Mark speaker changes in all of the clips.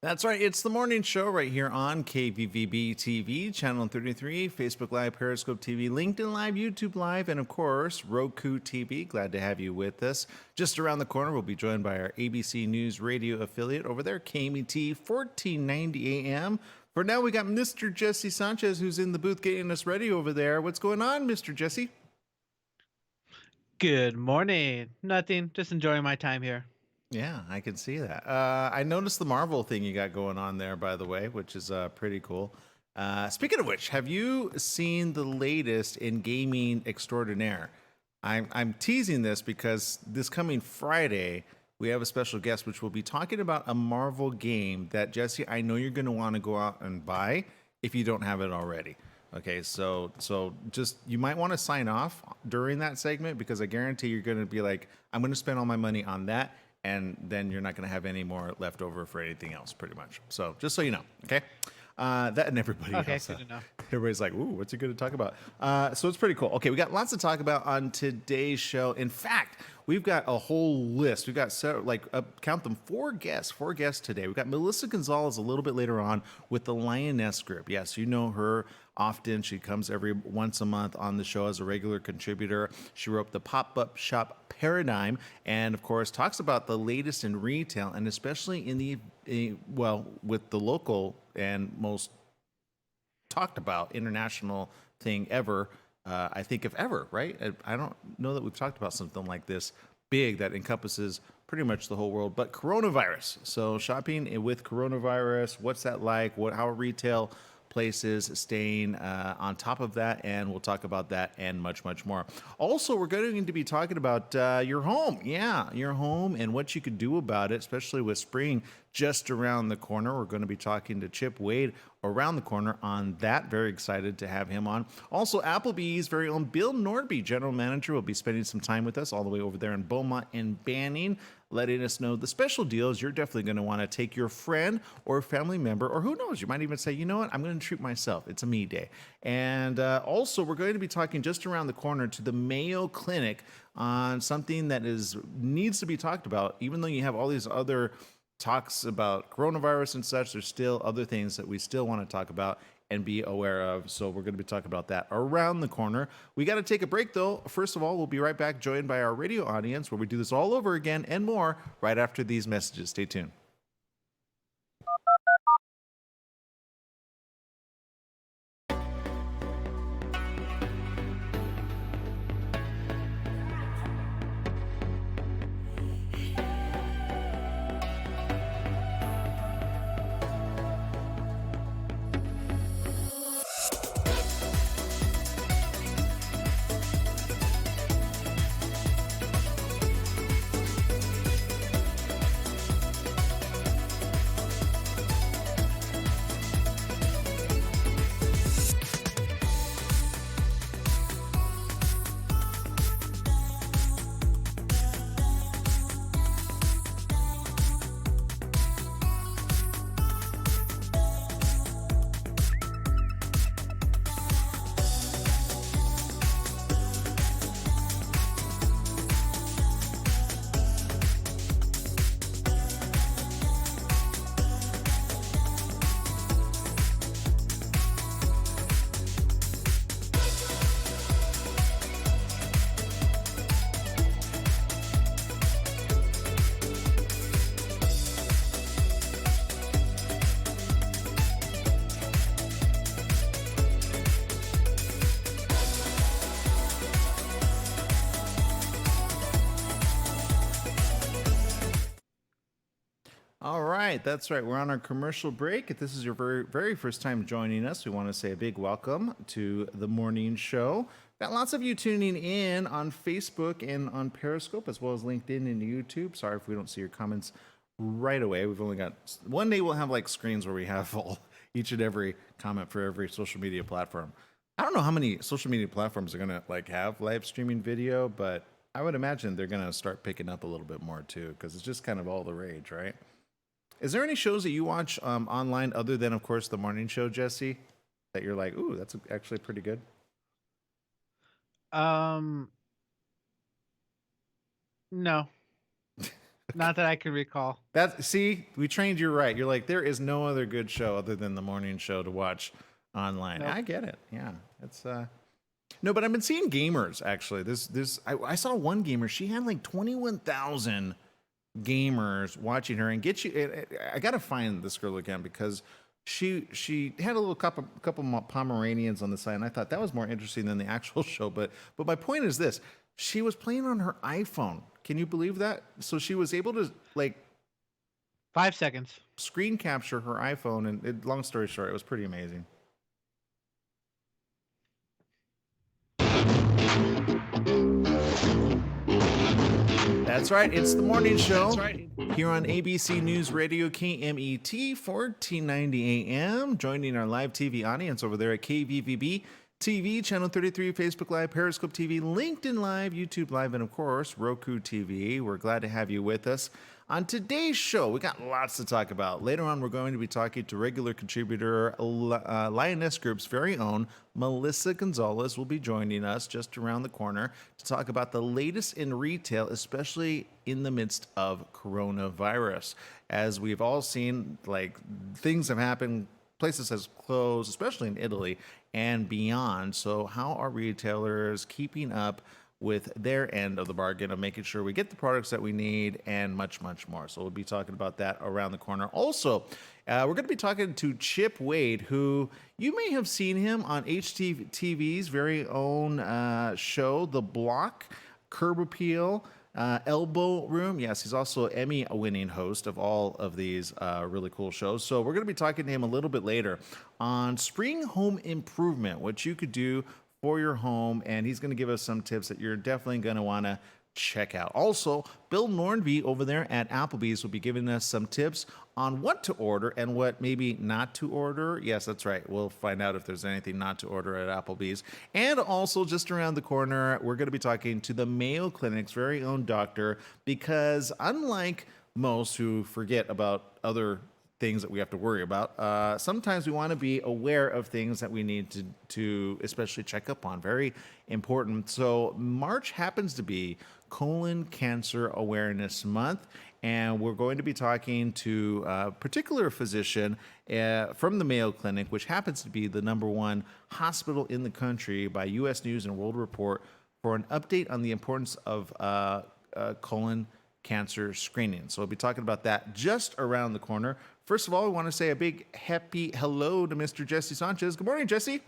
Speaker 1: That's right. It's the morning show right here on KVVB TV, Channel 33, Facebook Live, Periscope TV, LinkedIn Live, YouTube Live, and of course, Roku TV. Glad to have you with us. Just around the corner, we'll be joined by our ABC News radio affiliate over there, KMET 1490 AM. For now, we got Mr. Jesse Sanchez, who's in the booth getting us ready over there. What's going on, Mr. Jesse?
Speaker 2: Good morning. Nothing. Just enjoying my time here.
Speaker 1: Yeah, I can see that. I noticed the Marvel thing you got going on there, by the way, which is pretty cool. Speaking of which, have you seen the latest in gaming extraordinaire? I'm teasing this because this coming Friday, we have a special guest, which will be talking about a Marvel game that, Jesse, I know you're going to want to go out and buy if you don't have it already. Okay, so just you might want to sign off during that segment because I guarantee you're going to be like, I'm going to spend all my money on that. And then you're not going to have any more left over for anything else, pretty much. So just so you know, okay? That and everybody else.
Speaker 2: Good to know.
Speaker 1: Everybody's like, ooh, what's he going to talk about? So it's pretty cool. Okay, we got lots to talk about on today's show. In fact, we've got a whole list. We've got, count them, four guests today. We've got Melissa Gonzalez a little bit later on with the Lioness Group. Yes, you know her often. She comes every once a month on the show as a regular contributor. She wrote the Pop-Up Shop Paradigm and, of course, talks about the latest in retail and especially in with the local and most talked about international thing ever, I think, if ever, right? I don't know that we've talked about something like this big that encompasses pretty much the whole world, but coronavirus. So shopping with coronavirus, what's that like? How retail places staying on top of that, and we'll talk about that and much, much more. Also, we're going to be talking about your home. Yeah, your home and what you could do about it, especially with spring just around the corner. We're going to be talking to Chip Wade around the corner on that. Very excited to have him on. Also, Applebee's very own Bill Nordby, general manager, will be spending some time with us all the way over there in Beaumont and Banning, letting us know the special deals. You're definitely going to want to take your friend or family member, or who knows, you might even say, you know what, I'm going to treat myself. It's a me day. And also, we're going to be talking just around the corner to the Mayo Clinic on something that needs to be talked about. Even though you have all these other talks about coronavirus and such, there's still other things that we still want to talk about and be aware of. So we're going to be talking about that around the corner. We got to take a break, though. First of all, we'll be right back, joined by our radio audience, where we do this all over again and more right after these messages. Stay tuned. All right, that's right. We're on our commercial break. If this is your very, very first time joining us, we want to say a big welcome to the morning show. Got lots of you tuning in on Facebook and on Periscope, as well as LinkedIn and YouTube. Sorry if we don't see your comments right away. We've only got one day. We'll have like screens where we have each and every comment for every social media platform. I don't know how many social media platforms are gonna like have live streaming video, but I would imagine they're gonna start picking up a little bit more too, because it's just kind of all the rage, right? Is there any shows that you watch online other than, of course, the morning show, Jesse, that you're like, ooh, that's actually pretty good?
Speaker 2: Um, no, not that I can recall.
Speaker 1: That see, we trained you right. You're like, there is no other good show other than the morning show to watch online.
Speaker 2: Nope.
Speaker 1: I get it. Yeah, it's no, but I've been seeing gamers actually. I saw one gamer. She had like 21,000 gamers watching her, and get you. I gotta find this girl again because she had a little couple Pomeranians on the side, and I thought that was more interesting than the actual show. But my point is this: she was playing on her iPhone. Can you believe that? So she was able to like
Speaker 2: 5 seconds.
Speaker 1: screen capture her iPhone, and long story short, it was pretty amazing. That's right. It's the morning show here on ABC News Radio KMET 1490 AM. Joining our live TV audience over there at KVVB TV, Channel 33, Facebook Live, Periscope TV, LinkedIn Live, YouTube Live, and of course, Roku TV. We're glad to have you with us. On today's show, we got lots to talk about. Later on, we're going to be talking to regular contributor Lioness Group's very own Melissa Gonzalez will be joining us just around the corner to talk about the latest in retail, especially in the midst of coronavirus. As we've all seen, like things have happened, places have closed, especially in Italy and beyond. So how are retailers keeping up with their end of the bargain of making sure we get the products that we need and much, much more? So we'll be talking about that around the corner. Also, we're going to be talking to Chip Wade, who you may have seen him on HTV's very own show, The Block, Curb Appeal, Elbow Room. Yes, he's also Emmy-winning host of all of these really cool shows. So we're going to be talking to him a little bit later on spring home improvement, what you could do for your home, and he's going to give us some tips that you're definitely going to want to check out. Also, Bill Nornby over there at Applebee's will be giving us some tips on what to order and what maybe not to order. Yes, that's right. We'll find out if there's anything not to order at Applebee's. And also, just around the corner, we're going to be talking to the Mayo Clinic's very own doctor, because unlike most who forget about other things that we have to worry about, sometimes we want to be aware of things that we need to especially check up on. Very important. So March happens to be Colon Cancer Awareness Month, and we're going to be talking to a particular physician from the Mayo Clinic, which happens to be the #1 hospital in the country by U.S. News and World Report, for an update on the importance of colon cancer screening. So we'll be talking about that just around the corner. First of all, we want to say a big happy hello to Mr. Jesse Sanchez. Good morning, Jesse.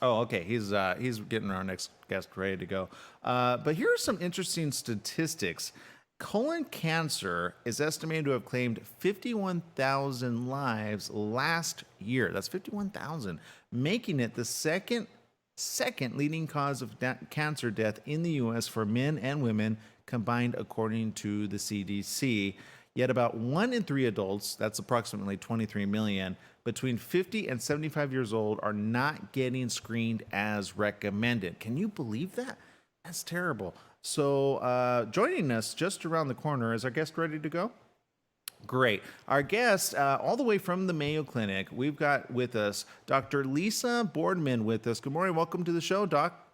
Speaker 1: Oh, okay. He's getting our next guest ready to go. But here are some interesting statistics. Colon cancer is estimated to have claimed 51,000 lives last year. That's 51,000, making it the second leading cause of cancer death in the U.S. for men and women combined, according to the CDC. Yet about 1 in 3 adults, that's approximately 23 million, between 50 and 75 years old are not getting screened as recommended. Can you believe that? That's terrible. So joining us just around the corner, is our guest ready to go? Great. Our guest, all the way from the Mayo Clinic, we've got with us Dr. Lisa Boardman with us. Good morning. Welcome to the show, Doc.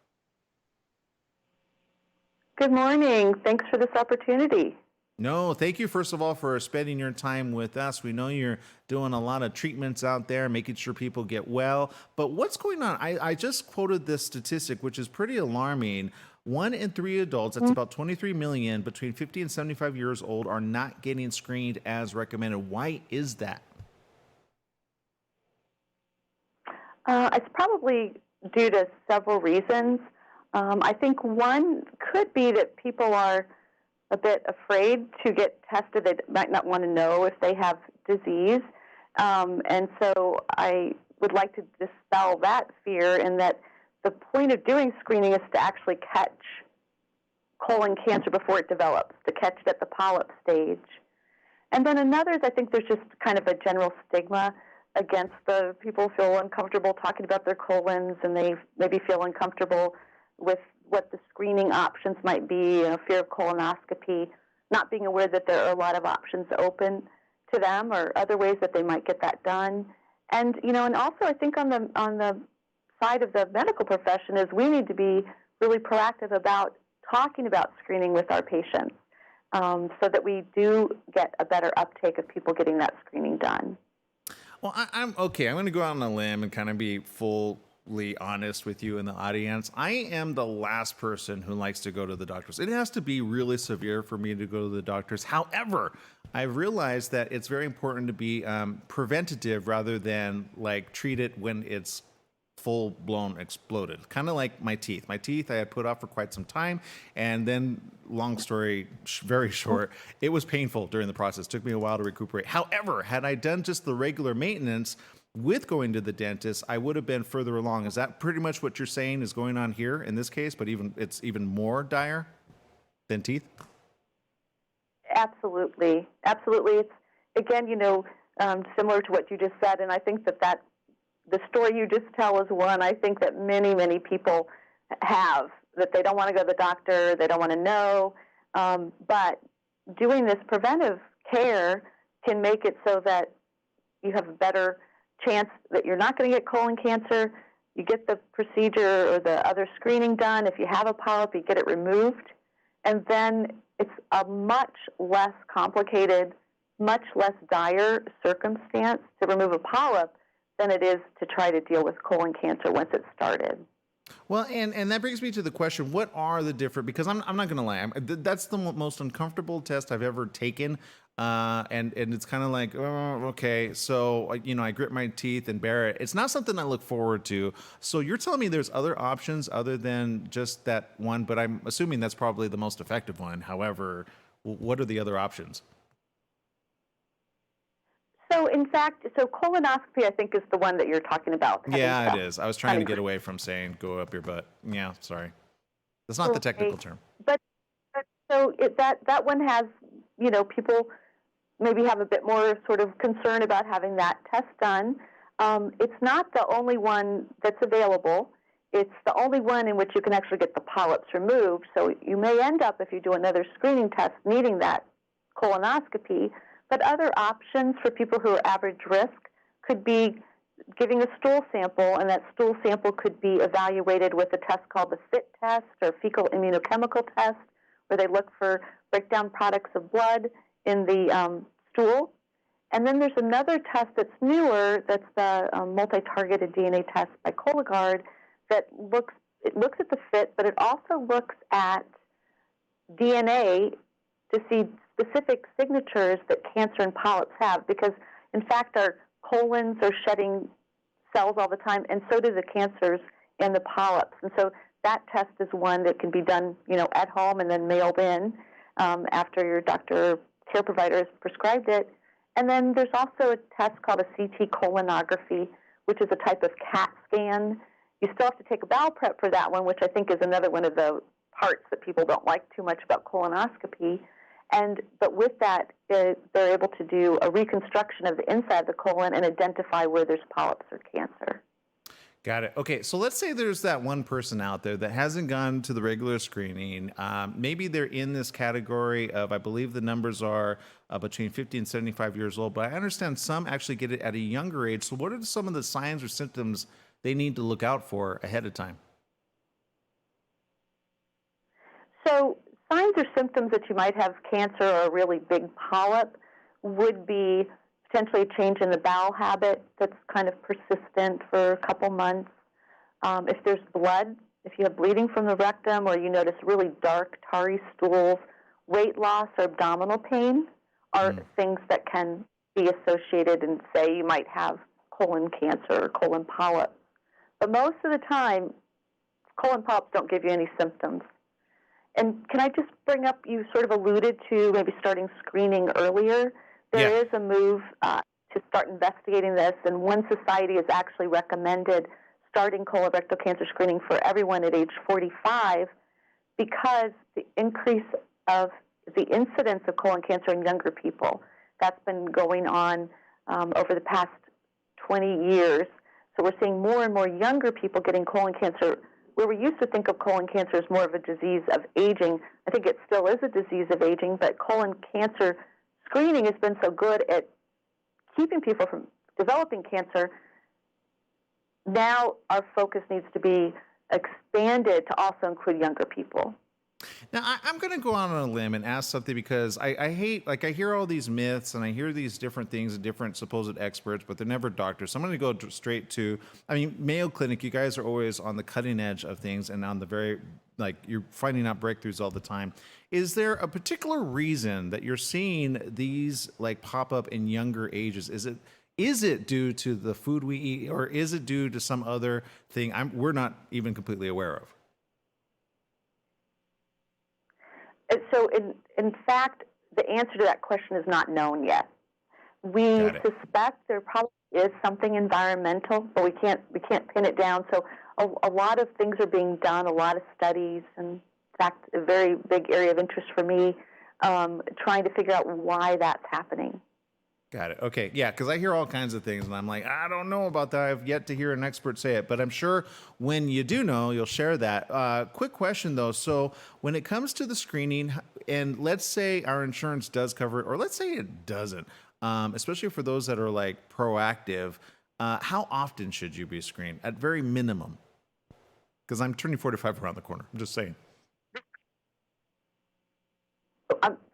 Speaker 3: Good morning. Thanks for this opportunity.
Speaker 1: No, thank you, first of all, for spending your time with us. We know you're doing a lot of treatments out there, making sure people get well. But what's going on? I just quoted this statistic, which is pretty alarming. 1 in 3 adults, that's about 23 million, between 50 and 75 years old, are not getting screened as recommended. Why is that?
Speaker 3: It's probably due to several reasons. I think one could be that people are a bit afraid to get tested. They might not want to know if they have disease. And so I would like to dispel that fear, in that the point of doing screening is to actually catch colon cancer before it develops, to catch it at the polyp stage. And then another is, I think there's just kind of a general stigma against the people feel uncomfortable talking about their colons, and they maybe feel uncomfortable with what the screening options might be, fear of colonoscopy, not being aware that there are a lot of options open to them or other ways that they might get that done. And, and also I think on the side of the medical profession is we need to be really proactive about talking about screening with our patients so that we do get a better uptake of people getting that screening done.
Speaker 1: Well, I'm okay. I'm going to go out on a limb and kind of be fully honest with you in the audience. I am the last person who likes to go to the doctors. It has to be really severe for me to go to the doctors. However, I realized that it's very important to be preventative rather than like treat it when it's full-blown exploded. Kind of like my teeth. My teeth I had put off for quite some time, and then, long story very short, it was painful during the process. It took me a while to recuperate. However, had I done just the regular maintenance with going to the dentist, I would have been further along. Is that pretty much what you're saying is going on here in this case, but it's even more dire than teeth?
Speaker 3: Absolutely. It's, again, similar to what you just said, and I think that the story you just tell is one I think that many, many people have, that they don't want to go to the doctor, they don't want to know, but doing this preventive care can make it so that you have a better chance that you're not going to get colon cancer. You get the procedure or the other screening done. If you have a polyp, you get it removed, and then it's a much less complicated, much less dire circumstance to remove a polyp than it is to try to deal with colon cancer once it's started.
Speaker 1: Well, and that brings me to the question, what are the different, because I'm not going to lie, that's the most uncomfortable test I've ever taken. And it's kind of like, oh, okay, so, I grit my teeth and bear it. It's not something I look forward to. So you're telling me there's other options other than just that one, but I'm assuming that's probably the most effective one. However, what are the other options?
Speaker 3: So, in fact, colonoscopy, I think, is the one that you're talking about.
Speaker 1: Yeah, it is. I was trying to get away from saying go up your butt. Yeah, sorry. That's not the technical term.
Speaker 3: But that one has, people maybe have a bit more sort of concern about having that test done. It's not the only one that's available. It's the only one in which you can actually get the polyps removed. So you may end up, if you do another screening test, needing that colonoscopy. But other options for people who are average risk could be giving a stool sample, and that stool sample could be evaluated with a test called the FIT test or fecal immunochemical test, where they look for breakdown products of blood in the stool. And then there's another test that's newer, that's the multi-targeted DNA test by Cologuard, that looks at the FIT, but it also looks at DNA to see specific signatures that cancer and polyps have, because, in fact, our colons are shedding cells all the time, and so do the cancers and the polyps. And so that test is one that can be done, at home and then mailed in after your doctor or care provider has prescribed it. And then there's also a test called a CT colonography, which is a type of CAT scan. You still have to take a bowel prep for that one, which I think is another one of the parts that people don't like too much about colonoscopy. But with that, they're able to do a reconstruction of the inside of the colon and identify where there's polyps or cancer.
Speaker 1: Got it. Okay, so let's say there's that one person out there that hasn't gone to the regular screening. Maybe they're in this category of, I believe the numbers are between 50 and 75 years old, but I understand some actually get it at a younger age. So what are some of the signs or symptoms they need to look out for ahead of time?
Speaker 3: So signs or symptoms that you might have cancer or a really big polyp would be potentially a change in the bowel habit that's kind of persistent for a couple months. If there's blood, if you have bleeding from the rectum or you notice really dark, tarry stools, weight loss or abdominal pain are things that can be associated and say you might have colon cancer or colon polyps. But most of the time, colon polyps don't give you any symptoms. And can I just bring up, you sort of alluded to maybe starting screening earlier. There is a move to start investigating this, and one society has actually recommended starting colorectal cancer screening for everyone at age 45 because the increase of the incidence of colon cancer in younger people, that's been going on over the past 20 years. So we're seeing more and more younger people getting colon cancer, where we used to think of colon cancer as more of a disease of aging. I think it still is a disease of aging, but colon cancer screening has been so good at keeping people from developing cancer. Now our focus needs to be expanded to also include younger people.
Speaker 1: Now, I'm going to go out on a limb and ask something because I hate, like, I hear all these myths and I hear these different things and different supposed experts, but they're never doctors. So I'm going to go straight to, I mean, Mayo Clinic, you guys are always on the cutting edge of things and on the very, like, you're finding out breakthroughs all the time. Is there a particular reason that you're seeing these, like, pop up in younger ages? Is it due to the food we eat, or is it due to some other thing we're not even completely aware of?
Speaker 3: So, in fact, the answer to that question is not known yet. We suspect there probably is something environmental, but we can't pin it down. So, a lot of things are being done, a lot of studies, and in fact, a very big area of interest for me, trying to figure out why that's happening.
Speaker 1: Got it. Okay. Yeah, because I hear all kinds of things, and I'm like, I don't know about that. I've yet to hear an expert say it, but I'm sure when you do know, you'll share that. Quick question, though. So when it comes to the screening, and let's say our insurance does cover it, or let's say it doesn't, especially for those that are like proactive, how often should you be screened at very minimum? Because I'm turning 45 around the corner. I'm just saying.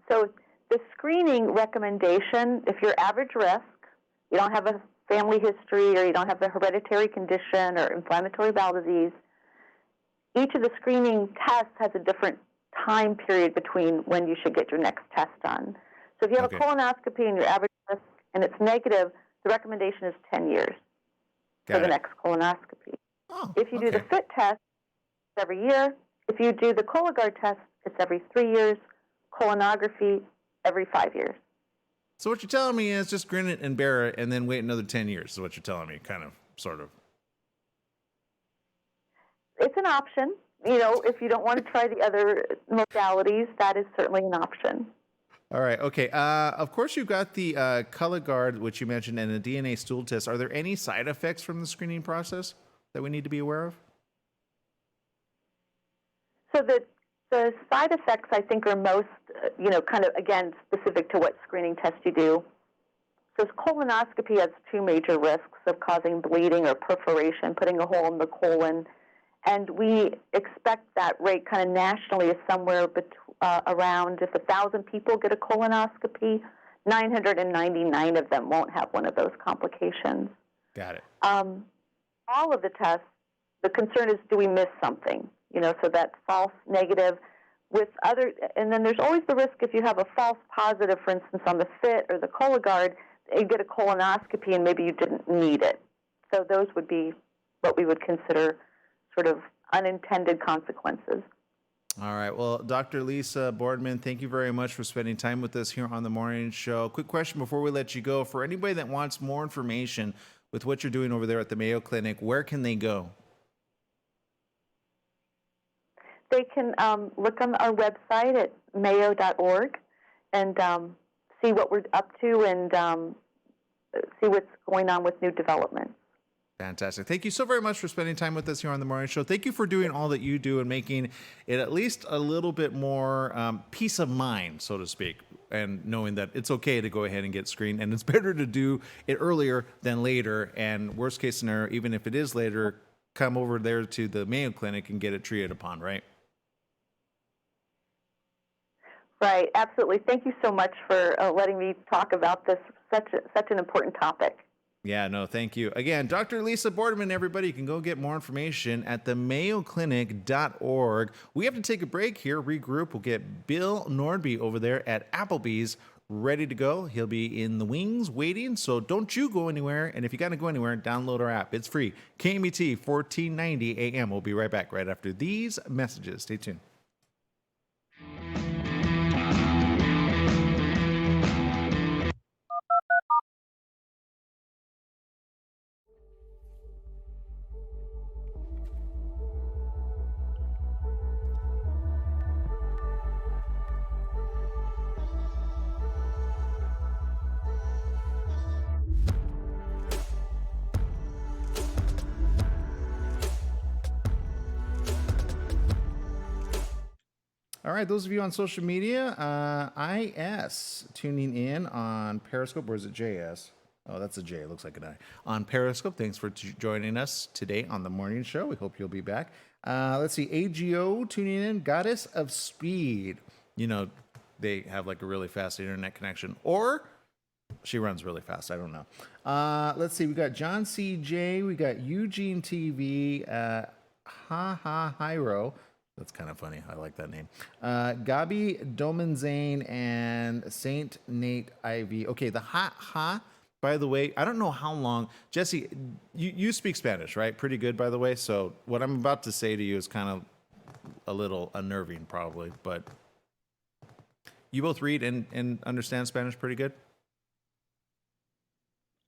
Speaker 3: So the screening recommendation, if you're average risk, you don't have a family history or you don't have a hereditary condition or inflammatory bowel disease, each of the screening tests has a different time period between when you should get your next test done. So if you have a colonoscopy and you're average risk and it's negative, the recommendation is 10 years for the next colonoscopy. If you do the FIT test, it's every year. If you do the Cologuard test, it's every 3 years. Colonography, every 5 years.
Speaker 1: So what you're telling me is just grin it and bear it and then wait another 10 years is what you're telling me, kind of, sort of.
Speaker 3: It's an option. You know, if you don't want to try the other modalities, that is certainly an option.
Speaker 1: All right. Okay. Of course, you've got the Cologuard, which you mentioned, and a DNA stool test. Are there any side effects from the screening process that we need to be aware of?
Speaker 3: So the side effects, I think, are most, kind of, again, specific to what screening test you do. So colonoscopy has two major risks of causing bleeding or perforation, putting a hole in the colon. And we expect that rate kind of nationally is somewhere around, if 1,000 people get a colonoscopy, 999 of them won't have one of those complications.
Speaker 1: Got it.
Speaker 3: All of the tests, the concern is, do we miss something? So that false negative with other, and then there's always the risk if you have a false positive, for instance, on the FIT or the Cologuard, you get a colonoscopy and maybe you didn't need it. So those would be what we would consider sort of unintended consequences.
Speaker 1: All right. Well, Dr. Lisa Boardman, thank you very much for spending time with us here on the morning show. Quick question before we let you go. For anybody that wants more information with what you're doing over there at the Mayo Clinic, where can they go?
Speaker 3: They can look on our website at mayo.org and see what we're up to and see what's going on with new developments.
Speaker 1: Fantastic. Thank you so very much for spending time with us here on the morning show. Thank you for doing all that you do and making it at least a little bit more peace of mind, so to speak, and knowing that it's okay to go ahead and get screened, and it's better to do it earlier than later. And worst case scenario, even if it is later, come over there to the Mayo Clinic and get it treated upon, right?
Speaker 3: Right, absolutely. Thank you so much for letting me talk about this, such an important topic.
Speaker 1: Yeah, no, thank you. Again, Dr. Lisa Boardman, everybody, you can go get more information at themayoclinic.org. We have to take a break here, regroup. We'll get Bill Nordby over there at Applebee's ready to go. He'll be in the wings waiting, so don't you go anywhere. And if you got to go anywhere, download our app. It's free. KMET 1490 AM. We'll be right back right after these messages. Stay tuned. All right, those of you on social media, IS tuning in on Periscope, or is it JS? Oh, that's a J. It looks like an I. On Periscope, thanks for joining us today on the morning show. We hope you'll be back. Let's see, AGO tuning in, Goddess of Speed. You know, they have like a really fast internet connection, or she runs really fast. I don't know. Let's see, we got John CJ, we got Eugene TV, Hiro. That's kind of funny. I like that name. Gabi Domenzane and Saint Nate Ivy. Okay, the by the way, I don't know how long. Jesse, you speak Spanish, right? Pretty good, by the way. So what I'm about to say to you is kind of a little unnerving, probably. But you both read and understand Spanish pretty good?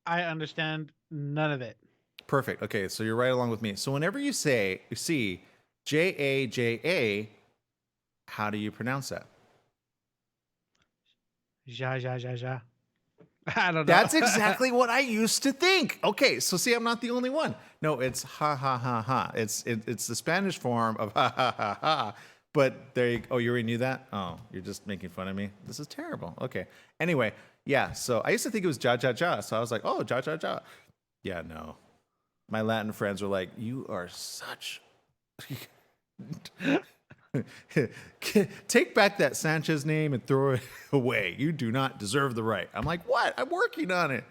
Speaker 2: I understand none of it.
Speaker 1: Perfect. Okay, so you're right along with me. So whenever you see Jaja, how do you pronounce that?
Speaker 2: Ja. I don't know.
Speaker 1: That's exactly what I used to think. Okay, so see, I'm not the only one. No, it's ha ha ha ha. It's the Spanish form of ha ha ha ha. But there you oh, you already knew that? Oh, you're just making fun of me. This is terrible. Okay. Anyway, yeah. So I used to think it was ja ja ja. So I was like, oh, ja ja ja. Yeah, no. My Latin friends were like, you are such. Take back that Sanchez name and throw it away. You do not deserve the right. I'm like, what? I'm working on it.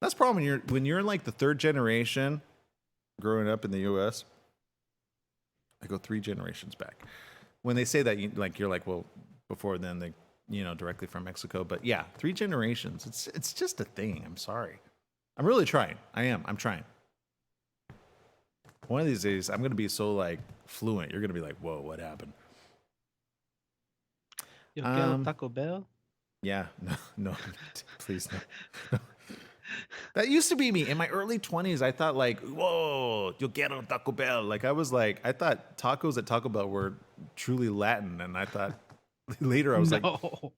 Speaker 1: That's the problem when you're in like the third generation growing up in the U.S. I go 3 generations back. When they say that, you're like, well, before then they, directly from Mexico. But yeah, 3 generations. It's just a thing. I'm sorry. I'm really trying. I'm trying. One of these days, I'm going to be so like fluent. You're going to be like, whoa, what happened?
Speaker 2: Yo quiero Taco Bell.
Speaker 1: Yeah, no, please no. That used to be me in my early 20s. I thought like, whoa, yo quiero Taco Bell. Like I thought tacos at Taco Bell were truly Latin, and I thought later I was like,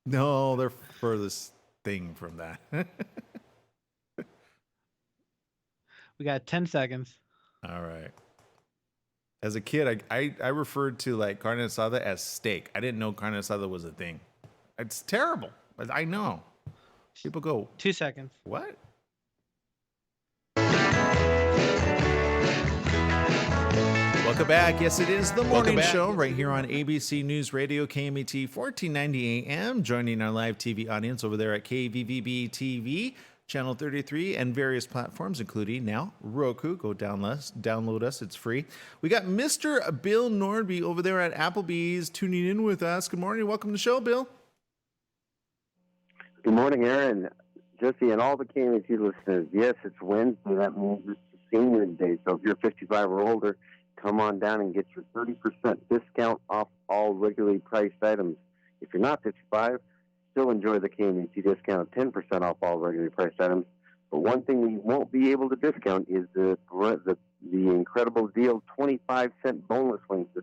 Speaker 1: no, they're furthest thing from that.
Speaker 2: We got 10 seconds.
Speaker 1: All right. As a kid, I referred to like carne asada as steak. I didn't know carne asada was a thing. It's terrible. But I know. People go,
Speaker 2: 2 seconds.
Speaker 1: what? Welcome back. Yes, it is the morning show right here on ABC News Radio, KMET 1490 AM. Joining our live TV audience over there at KVVB TV. Channel 33 and various platforms, including now Roku. Go download us. It's free. We got Mr. Bill Nordby over there at Applebee's tuning in with us. Good morning. Welcome to the show, Bill.
Speaker 4: Good morning, Aaron, Jesse, and all the KMT listeners. Yes, it's Wednesday. That means it's Senior Day. So if you're 55 or older, come on down and get your 30% discount off all regularly priced items. If you're not 55, still enjoy the KMT discount of 10% off all regularly priced items. But one thing we won't be able to discount is the incredible deal, 25-cent boneless wings that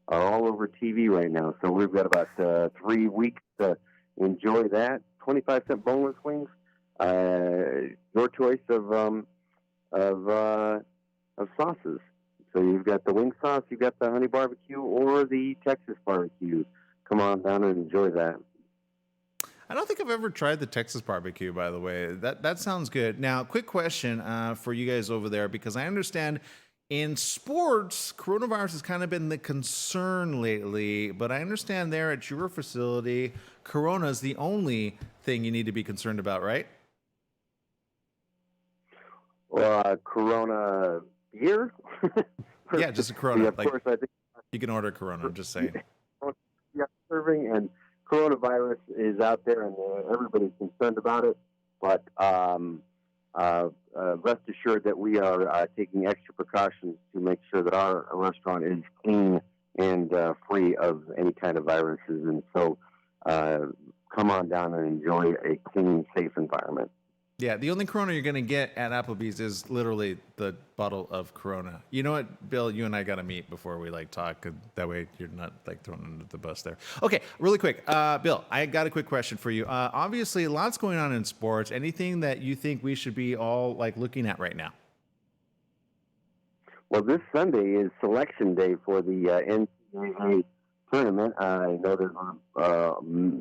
Speaker 4: are all over TV right now. So we've got about 3 weeks to enjoy that. 25-cent boneless wings, your choice of sauces. So you've got the wing sauce, you've got the honey barbecue, or the Texas barbecue. Come on down and enjoy that.
Speaker 1: I don't think I've ever tried the Texas barbecue, by the way. That sounds good. Now, quick question for you guys over there, because I understand in sports, coronavirus has kind of been the concern lately, but I understand there at your facility, corona is the only thing you need to be concerned about, right?
Speaker 4: Corona beer?
Speaker 1: Yeah, just a Corona.
Speaker 4: Yeah, of course, I think
Speaker 1: you can order Corona, I'm just saying.
Speaker 4: Yeah, serving and coronavirus is out there, and everybody's concerned about it. But rest assured that we are taking extra precautions to make sure that our restaurant is clean and free of any kind of viruses. And so come on down and enjoy a clean, safe environment.
Speaker 1: Yeah, the only Corona you're going to get at Applebee's is literally the bottle of Corona. You know what, Bill? You and I got to meet before we talk. That way you're not thrown under the bus there. Okay, really quick. Bill, I got a quick question for you. Obviously, lots going on in sports. Anything that you think we should be all looking at right now?
Speaker 4: Well, this Sunday is selection day for the NCAA tournament. I know there's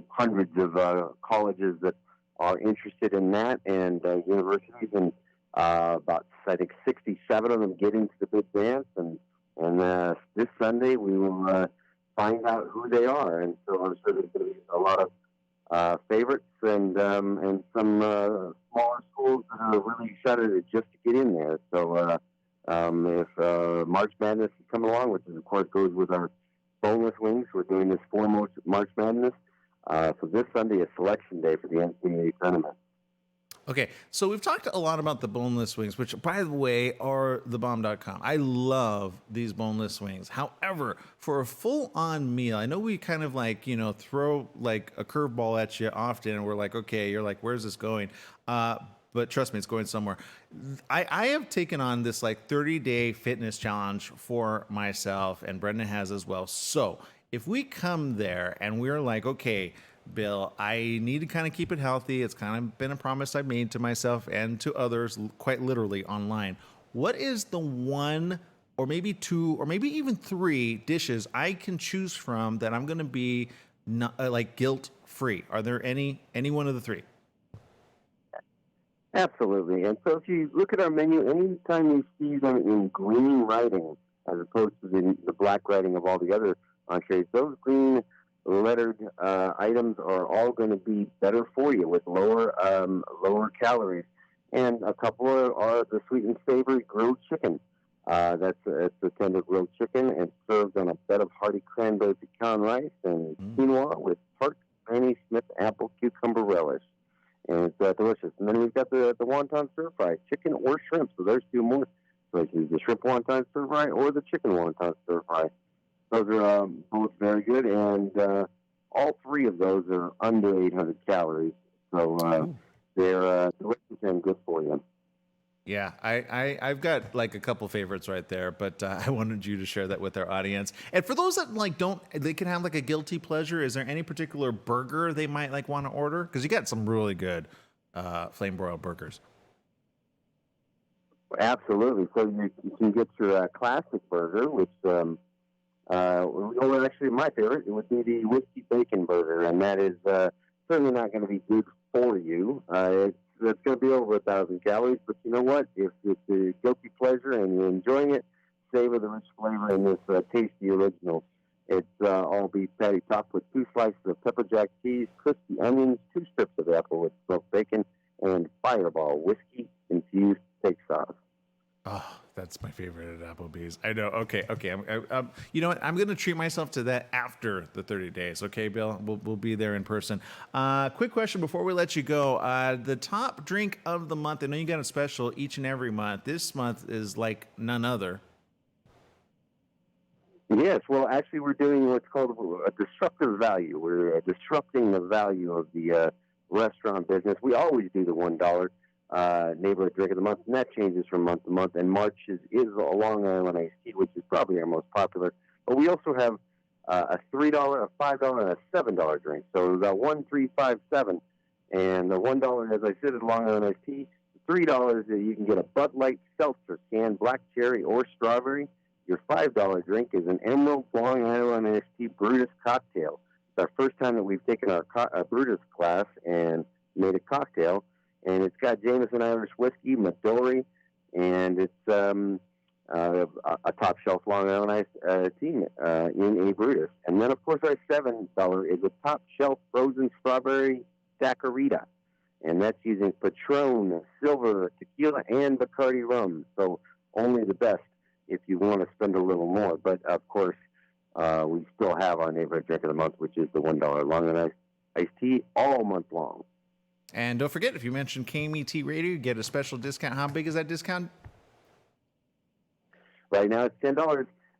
Speaker 4: hundreds of colleges that are interested in that, and universities, and about, I think, 67 of them get into the big dance, and this Sunday we will find out who they are, and so I'm sure there's going to be a lot of favorites and some smaller schools that are really excited just to get in there. So if March Madness is coming along, which of course goes with our boneless wings, we're doing this foremost March Madness. So this Sunday is selection day for the NCAA tournament.
Speaker 1: Okay, so we've talked a lot about the boneless wings, which, by the way, are thebomb.com. I love these boneless wings. However, for a full-on meal, I know we kind of like, throw like a curveball at you often, and we're like, okay, you're like, where's this going? But trust me, it's going somewhere. I have taken on this like 30-day fitness challenge for myself, and Brenda has as well. So if we come there and we're like, okay, Bill, I need to kind of keep it healthy. It's kind of been a promise I've made to myself and to others, quite literally online. What is the one or maybe two or maybe even three dishes I can choose from that I'm going to be like guilt-free? Are there any one of the three?
Speaker 4: Absolutely. And so if you look at our menu, anytime you see them in green writing, as opposed to the black writing of all the other entrees, those green lettered items are all going to be better for you with lower calories. And a couple are the sweet and savory grilled chicken. It's a tender grilled chicken, and served on a bed of hearty cranberry pecan rice and quinoa with tart Granny Smith apple cucumber relish. And it's delicious. And then we've got the wonton stir fry, chicken or shrimp. So there's two more choices: the shrimp wonton stir fry or the chicken wonton stir fry. Those are both very good, and all three of those are under 800 calories. So they're delicious and good for you.
Speaker 1: Yeah, I've got like a couple favorites right there, but I wanted you to share that with our audience. And for those that they can have like a guilty pleasure. Is there any particular burger they might like want to order? Because you got some really good flame broiled burgers.
Speaker 4: Absolutely. So you can get your classic burger, which actually my favorite, it would be the whiskey bacon burger, and that is certainly not going to be good for you. It's going to be over 1,000 calories, but you know what? If it's a guilty pleasure and you're enjoying it, savor the rich flavor in this tasty original. It's all beef patty topped with 2 slices of pepper jack cheese, crispy onions, 2 strips of apple with smoked bacon, and Fireball whiskey infused steak sauce.
Speaker 1: Oh, that's my favorite at Applebee's. I know. Okay. You know what? I'm going to treat myself to that after the 30 days. Okay, Bill? We'll be there in person. Quick question before we let you go. The top drink of the month. I know you got a special each and every month. This month is like none other.
Speaker 4: Yes. Well, actually, we're doing what's called a disruptive value. We're disrupting the value of the restaurant business. We always do the $1 neighborhood drink of the month, and that changes from month to month. And March is a Long Island iced tea, which is probably our most popular. But we also have a $3, a $5, and a $7 drink. So the 1, 3, 5, 7, and the $1, as I said, is Long Island iced tea. $3, you can get a Bud Light seltzer can, black cherry or strawberry. Your $5 drink is an Emerald Long Island iced tea Brutus cocktail. It's our first time that we've taken our Brutus class and made a cocktail. And it's got Jameson Irish whiskey, Midori, and it's a top shelf Long Island iced tea in a Brutus. And then, of course, our $7 is a top shelf frozen strawberry Daiquirita. And that's using Patron, Silver, Tequila, and Bacardi rum. So only the best if you want to spend a little more. But, of course, we still have our neighborhood drink of the month, which is the $1 Long Island iced tea all month long.
Speaker 1: And don't forget, if you mention KMET Radio, you get a special discount. How big is that discount?
Speaker 4: Right now it's $10,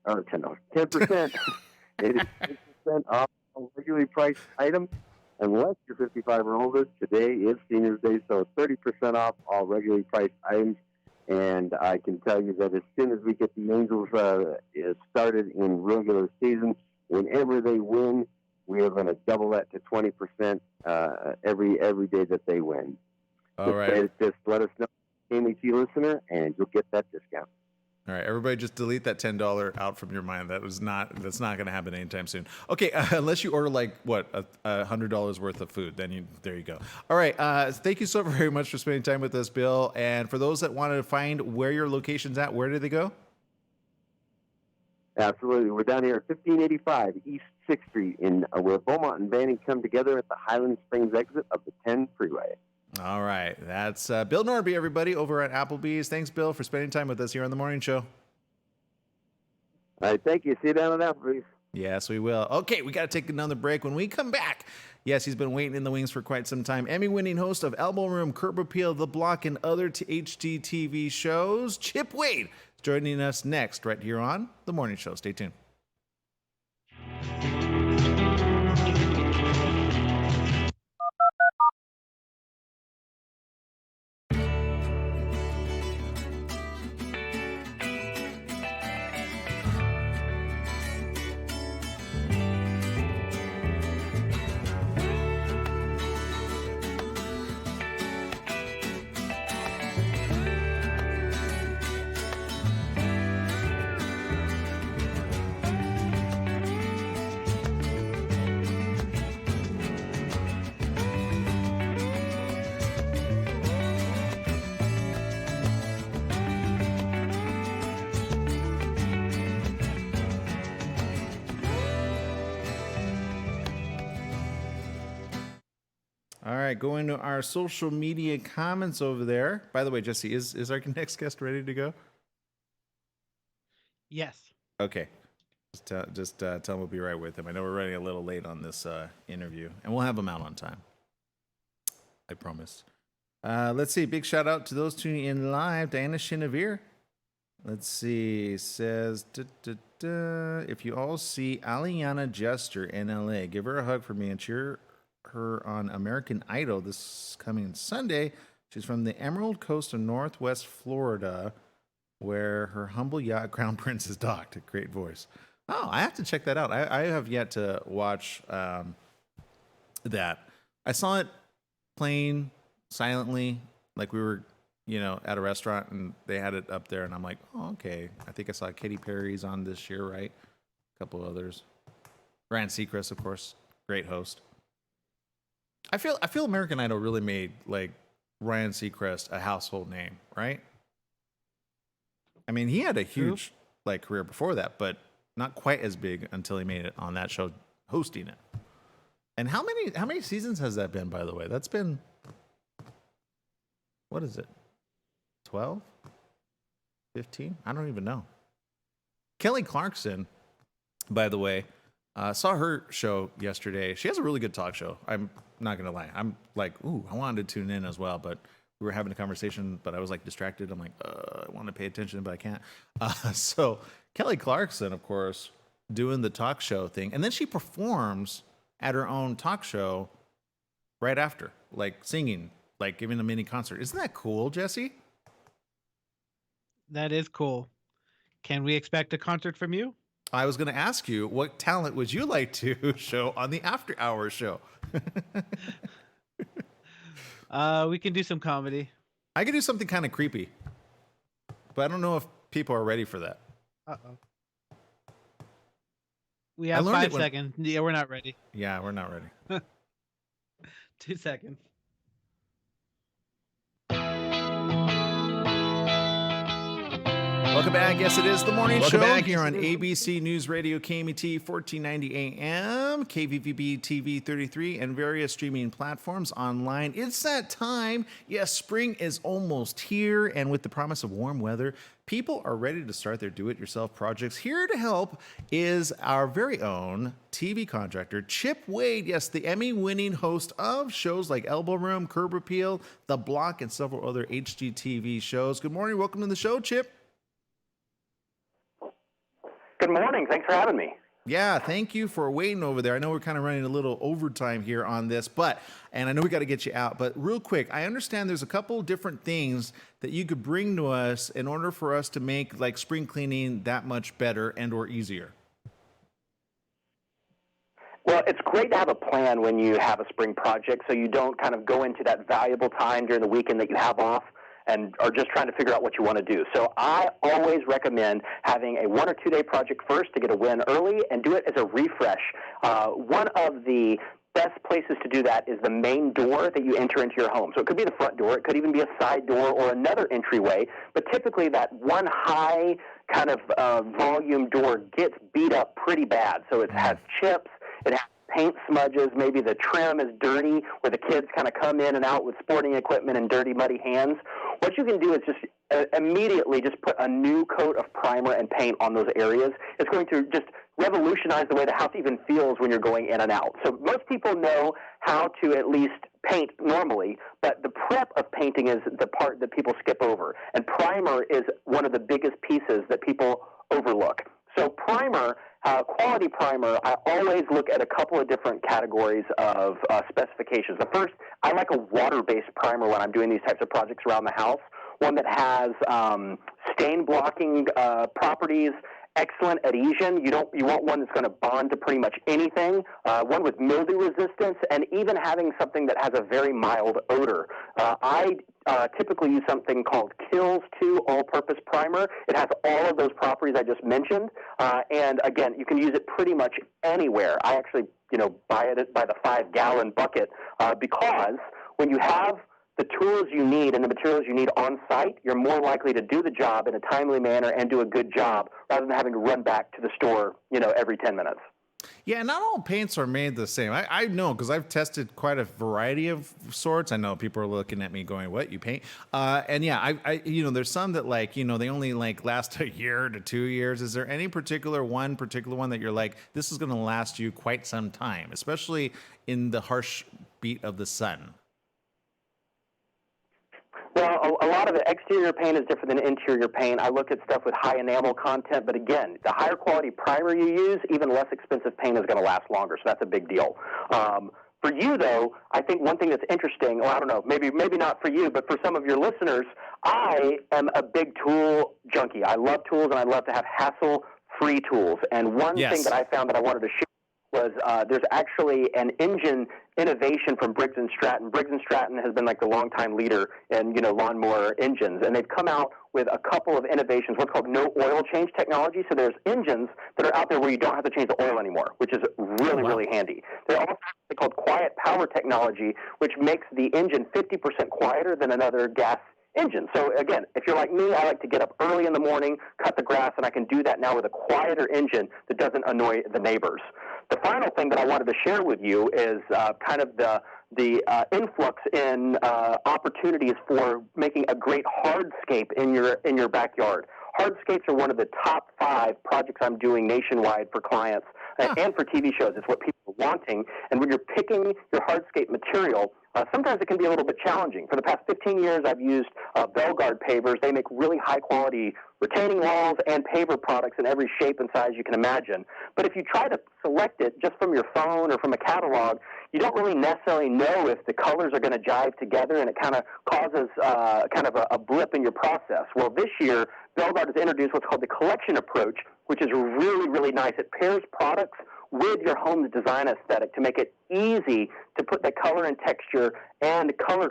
Speaker 4: or $10, 10%. It is 10% off all regularly priced items. Unless you're 55 or older, today is Seniors Day, so it's 30% off all regularly priced items. And I can tell you that as soon as we get the Angels started in regular season, whenever they win, we are going to double that to 20% every day that they win.
Speaker 1: All right.
Speaker 4: Just let us know, KMET listener, and you'll get that discount.
Speaker 1: All right, everybody, just delete that $10 out from your mind. That's not going to happen anytime soon. Okay, unless you order like what $100 worth of food, then there you go. All right, thank you so very much for spending time with us, Bill. And for those that want to find where your location's at, where do they go?
Speaker 4: Absolutely. We're down here at 1585 East 6th Street where Beaumont and Banning come together at the Highland Springs exit of the 10 freeway.
Speaker 1: All right. That's Bill Norby, everybody, over at Applebee's. Thanks, Bill, for spending time with us here on the morning show.
Speaker 4: All right. Thank you. See you down at Applebee's.
Speaker 1: Yes, we will. Okay, we got to take another break. When we come back, yes, he's been waiting in the wings for quite some time. Emmy-winning host of Elbow Room, Curb Appeal, The Block, and other HGTV shows, Chip Wade, is joining us next right here on The Morning Show. Stay tuned. All right, going to our social media comments over there. By the way, Jesse, is our next guest ready to go?
Speaker 2: Yes.
Speaker 1: Okay. Just tell him we'll be right with him. I know we're running a little late on this interview, and we'll have him out on time. I promise. Let's see. Big shout out to those tuning in live. Diana Chinevere. Let's see. Says, if you all see Aliana Jester in LA, give her a hug for me and cheer her on American Idol this coming Sunday. She's from the Emerald Coast of Northwest Florida, where her humble yacht Crown Prince is docked. A great voice. Oh, I have to check that out. I have yet to watch that. I saw it playing silently, like we were, at a restaurant, and they had it up there, and I'm like, oh, okay. I think I saw Katy Perry's on this year, right? A couple others. Ryan Seacrest, of course, great host. I feel American Idol really made like Ryan Seacrest a household name, right? I mean, he had a huge career before that, but not quite as big until he made it on that show, hosting it. And how many seasons has that been, by the way? That's been, what is it? 12? 15? I don't even know. Kelly Clarkson, by the way, saw her show yesterday. She has a really good talk show. I'm not going to lie. I'm like, ooh, I wanted to tune in as well, but we were having a conversation, but I was like distracted. I'm like, I want to pay attention, but I can't. So Kelly Clarkson, of course, doing the talk show thing. And then she performs at her own talk show right after, like singing, like giving a mini concert. Isn't that cool, Jesse?
Speaker 2: That is cool. Can we expect a concert from you?
Speaker 1: I was going to ask you, what talent would you like to show on the After Hours show?
Speaker 2: We can do some comedy.
Speaker 1: I could do something kind of creepy, but I don't know if people are ready for that.
Speaker 2: Uh-oh. We have 5 seconds. Yeah, we're not ready.
Speaker 1: Yeah, we're not ready.
Speaker 2: 2 seconds.
Speaker 1: Welcome back. Yes, it is the morning show here on ABC News Radio, KMET 1490 AM, KVVB TV 33, and various streaming platforms online. It's that time. Yes, spring is almost here, and with the promise of warm weather, people are ready to start their do-it-yourself projects. Here to help is our very own TV contractor, Chip Wade. Yes, the Emmy-winning host of shows like Elbow Room, Curb Appeal, The Block, and several other HGTV shows. Good morning. Welcome to the show, Chip.
Speaker 5: Good morning. Thanks for having me.
Speaker 1: Yeah, thank you for waiting over there. I know we're kind of running a little overtime here on this, and I know we got to get you out, but real quick, I understand there's a couple different things that you could bring to us in order for us to make like spring cleaning that much better and or easier.
Speaker 5: Well, it's great to have a plan when you have a spring project so you don't kind of go into that valuable time during the weekend that you have off and are just trying to figure out what you want to do. So I always recommend having a 1 or 2 day project first to get a win early and do it as a refresh. One of the best places to do that is the main door that you enter into your home. So it could be the front door, it could even be a side door or another entryway, but typically that one high kind of volume door gets beat up pretty bad. So it has chips, it has paint smudges, maybe the trim is dirty where the kids kind of come in and out with sporting equipment and dirty, muddy hands. What you can do is just immediately just put a new coat of primer and paint on those areas. It's going to just revolutionize the way the house even feels when you're going in and out. So most people know how to at least paint normally, but the prep of painting is the part that people skip over. And primer is one of the biggest pieces that people overlook. So primer, quality primer, I always look at a couple of different categories of specifications. The first, I like a water-based primer when I'm doing these types of projects around the house, one that has stain-blocking properties, excellent adhesion. You want one that's going to bond to pretty much anything, one with mildew resistance, and even having something that has a very mild odor. I typically use something called Kills 2 All-Purpose Primer. It has all of those properties I just mentioned, and again, you can use it pretty much anywhere. I actually, buy it by the 5-gallon bucket because when you have the tools you need and the materials you need on site, you're more likely to do the job in a timely manner and do a good job rather than having to run back to the store, every 10 minutes.
Speaker 1: Yeah, not all paints are made the same. I know because I've tested quite a variety of sorts. I know people are looking at me going, "What, you paint?" And yeah, I there's some that they only last a year to 2 years. Is there any particular one that you're like, this is going to last you quite some time, especially in the harsh beat of the sun?
Speaker 5: Well, a lot of the exterior paint is different than interior paint. I look at stuff with high enamel content, but again, the higher quality primer you use, even less expensive paint is going to last longer, so that's a big deal. For you, though, I think one thing that's interesting, I don't know, maybe not for you, but for some of your listeners, I am a big tool junkie. I love tools, and I love to have hassle-free tools. And one thing that I found that I wanted to share was there's actually an engine innovation from Briggs & Stratton. Briggs & Stratton has been the longtime leader in, lawnmower engines, and they've come out with a couple of innovations, what's called no oil change technology. So there's engines that are out there where you don't have to change the oil anymore, which is really, really handy. They also have something called quiet power technology, which makes the engine 50% quieter than another gas engine. So again, if you're like me, I like to get up early in the morning, cut the grass, and I can do that now with a quieter engine that doesn't annoy the neighbors. The final thing that I wanted to share with you is kind of the influx in opportunities for making a great hardscape in your backyard. Hardscapes are one of the top 5 projects I'm doing nationwide for clients and for TV shows. It's what people are wanting. And when you're picking your hardscape material, sometimes it can be a little bit challenging. For the past 15 years, I've used Belgard pavers. They make really high-quality retaining walls and paver products in every shape and size you can imagine. But if you try to select it just from your phone or from a catalog, you don't really necessarily know if the colors are going to jive together, and it kind of causes a blip in your process. Well, this year, Belgard has introduced what's called the collection approach, which is really, really nice. It pairs products with your home's design aesthetic to make it easy to put the color and texture and color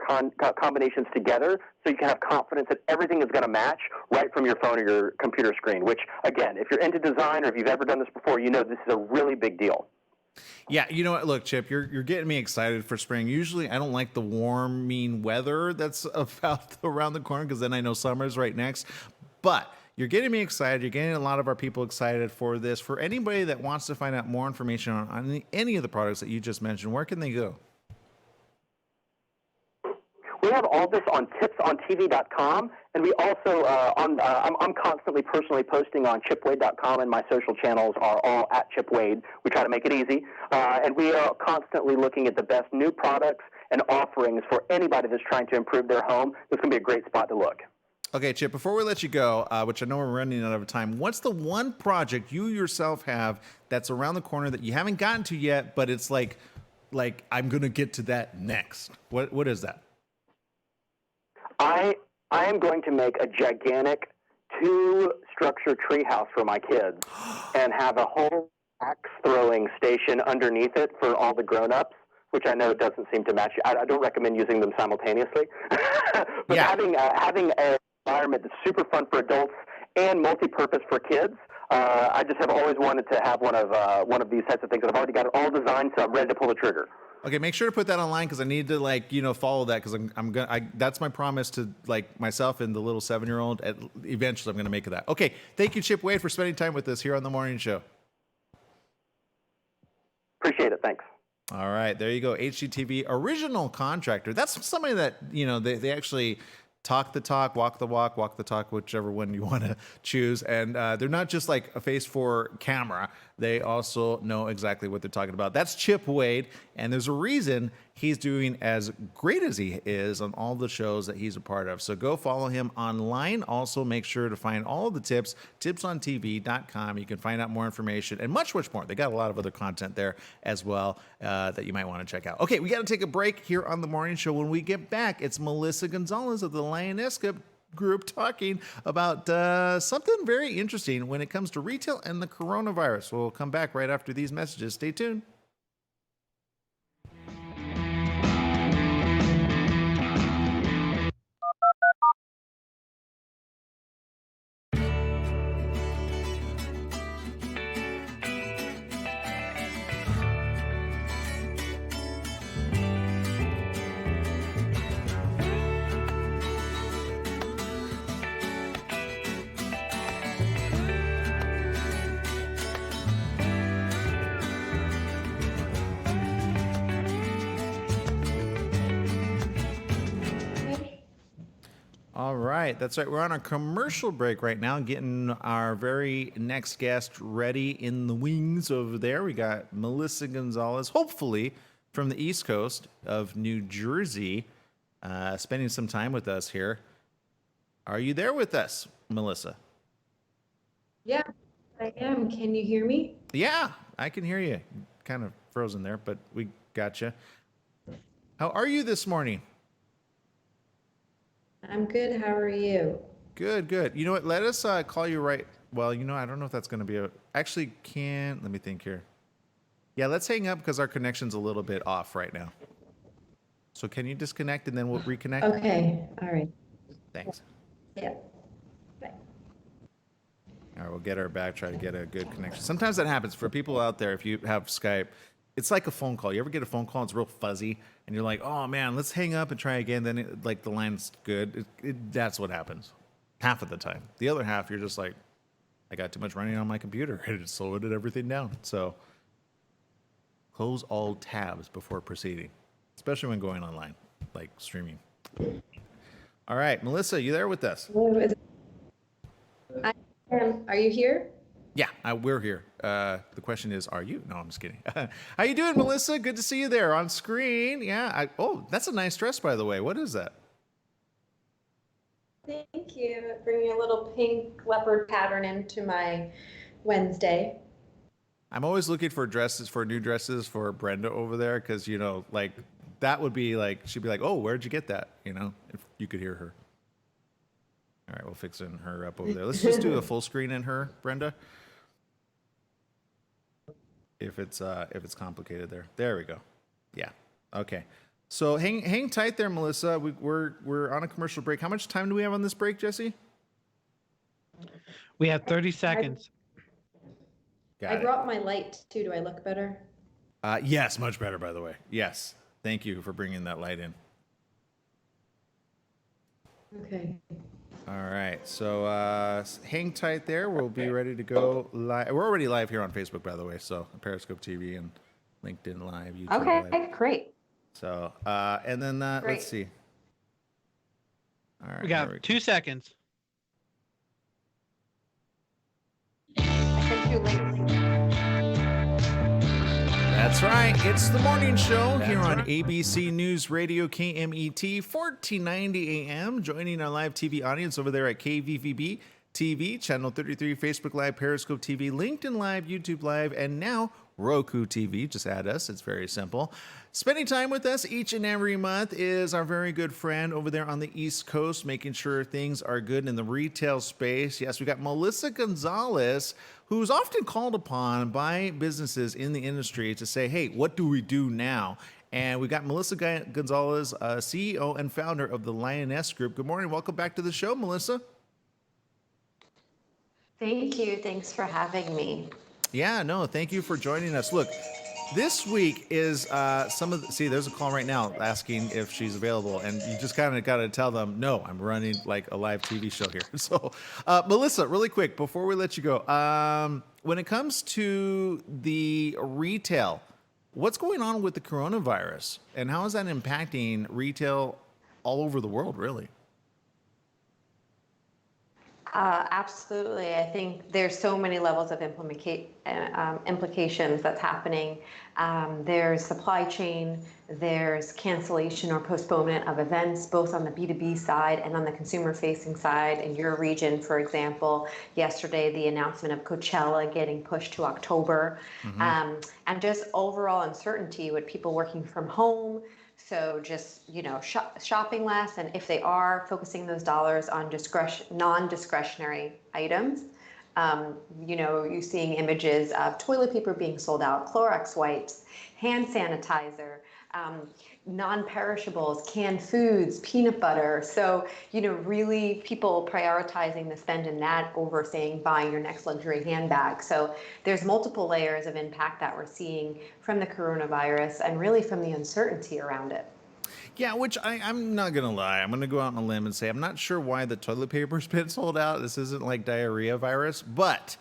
Speaker 5: combinations together so you can have confidence that everything is going to match right from your phone or your computer screen, which, again, if you're into design or if you've ever done this before, this is a really big deal.
Speaker 1: Yeah, you know what? Look, Chip, you're getting me excited for spring. Usually, I don't like the warm, mean weather that's about around the corner because then I know summer's right next. But you're getting me excited. You're getting a lot of our people excited for this. For anybody that wants to find out more information on any of the products that you just mentioned, where can they go?
Speaker 5: We have all this on tipsontv.com, and we also I'm constantly personally posting on chipwade.com, and my social channels are all at chipwade. We try to make it easy, and we are constantly looking at the best new products and offerings for anybody that's trying to improve their home. This can be a great spot to look.
Speaker 1: Okay, Chip, before we let you go, which I know we're running out of time, what's the one project you yourself have that's around the corner that you haven't gotten to yet, but it's like I'm going to get to that next? What is that?
Speaker 5: I am going to make a gigantic 2-structure treehouse for my kids and have a whole axe throwing station underneath it for all the grown-ups which I know doesn't seem to match you. I don't recommend using them simultaneously. But
Speaker 1: Yeah.
Speaker 5: having an environment that's super fun for adults and multi-purpose for kids, I just have always wanted to have one of these types of things. And I've already got it all designed, so I'm ready to pull the trigger.
Speaker 1: Okay, make sure to put that online because I need to follow that because I'm gonna. That's my promise to myself and the little 7-year-old. Eventually, I'm gonna make it that. Okay, thank you, Chip Wade, for spending time with us here on the morning show.
Speaker 5: Appreciate it. Thanks.
Speaker 1: All right, there you go. HGTV original contractor. That's somebody that they actually talk the talk, walk the talk, whichever one you want to choose. And they're not just like a face for camera. They also know exactly what they're talking about. That's Chip Wade. And there's a reason he's doing as great as he is on all the shows that he's a part of. So go follow him online. Also, make sure to find all the tips, tipsontv.com. You can find out more information and much, much more. They got a lot of other content there as well that you might want to check out. Okay, we got to take a break here on the morning show. When we get back, it's Melissa Gonzalez of the Lioness Group talking about something very interesting when it comes to retail and the coronavirus. We'll come back right after these messages. Stay tuned. All right, that's right. We're on a commercial break right now, getting our very next guest ready in the wings over there. We got Melissa Gonzalez, hopefully from the East Coast of New Jersey, spending some time with us here. Are you there with us, Melissa?
Speaker 6: Yeah, I am. Can you hear me?
Speaker 1: Yeah, I can hear you. Kind of frozen there, but we got you. How are you this morning?
Speaker 6: I'm good. How are you?
Speaker 1: Good, good. You know what? Let us call you right. Well, I don't know if that's going to be actually can't. Let me think here. Yeah, let's hang up because our connection's a little bit off right now. So can you disconnect and then we'll reconnect?
Speaker 6: Okay. All right.
Speaker 1: Thanks.
Speaker 6: Yeah. Bye.
Speaker 1: All right, we'll get her back, try to get a good connection. Sometimes that happens for people out there. If you have Skype, it's like a phone call. You ever get a phone call, it's real fuzzy, and you're like, oh man, let's hang up and try again. Then the line's good. That's what happens half of the time. The other half, you're just like, I got too much running on my computer. It slowed everything down. So close all tabs before proceeding, especially when going online, like streaming. All right, Melissa, you there with us?
Speaker 6: I am. Are you here?
Speaker 1: Yeah, we're here. The question is, are you? No, I'm just kidding. How you doing, Melissa? Good to see you there on screen. Yeah. That's a nice dress, by the way. What is that?
Speaker 6: Thank you. Bringing a little pink leopard pattern into my Wednesday.
Speaker 1: I'm always looking for new dresses for Brenda over there because, that would be like, she'd be like, oh, where'd you get that? If you could hear her. All right, we'll fix her up over there. Let's just do a full screen in her, Brenda. If it's complicated there. There we go. Yeah. Okay. So hang tight there, Melissa. We're on a commercial break. How much time do we have on this break, Jesse?
Speaker 2: We have 30 seconds.
Speaker 6: I brought my light too. Do I look better?
Speaker 1: Yes, much better, by the way. Yes. Thank you for bringing that light in.
Speaker 6: Okay.
Speaker 1: All right. So hang tight there. We'll be ready to go live. We're already live here on Facebook, by the way. So Periscope TV and LinkedIn Live, YouTube
Speaker 3: Okay,
Speaker 1: Live.
Speaker 3: great.
Speaker 1: So, and then let's see. All right.
Speaker 2: We got 2 seconds.
Speaker 3: I sent you links.
Speaker 1: That's right. It's the morning show here on ABC News Radio KMET 1490 AM. Joining our live TV audience over there at KVVB TV, Channel 33, Facebook Live, Periscope TV, LinkedIn Live, YouTube Live, and now Roku TV. Just add us. It's very simple. Spending time with us each and every month is our very good friend over there on the East Coast, making sure things are good in the retail space. Yes, we got Melissa Gonzalez, who's often called upon by businesses in the industry to say, hey, what do we do now? And we got Melissa Gonzalez, CEO and founder of the Lioness Group. Good morning. Welcome back to the show, Melissa.
Speaker 7: Thank you. Thanks for having me.
Speaker 1: Yeah, no, thank you for joining us. Look, this week is see, there's a call right now asking if she's available, and you just kind of got to tell them, no, I'm running like a live TV show here. So, Melissa, really quick, before we let you go, when it comes to the retail, what's going on with the coronavirus, and how is that impacting retail all over the world, really?
Speaker 7: Absolutely. I think there's so many levels of implications that's happening. There's supply chain, there's cancellation or postponement of events, both on the B2B side and on the consumer-facing side. In your region, for example, yesterday, the announcement of Coachella getting pushed to October, and just overall uncertainty with people working from home. So just, shopping less, and if they are, focusing those dollars on non-discretionary items. You're seeing images of toilet paper being sold out, Clorox wipes, hand sanitizer, non-perishables, canned foods, peanut butter. So, really people prioritizing the spend in that over saying buying your next luxury handbag. So there's multiple layers of impact that we're seeing from the coronavirus and really from the uncertainty around it.
Speaker 1: Yeah, which I'm not going to lie. I'm going to go out on a limb and say I'm not sure why the toilet paper's been sold out. This isn't like diarrhea virus. But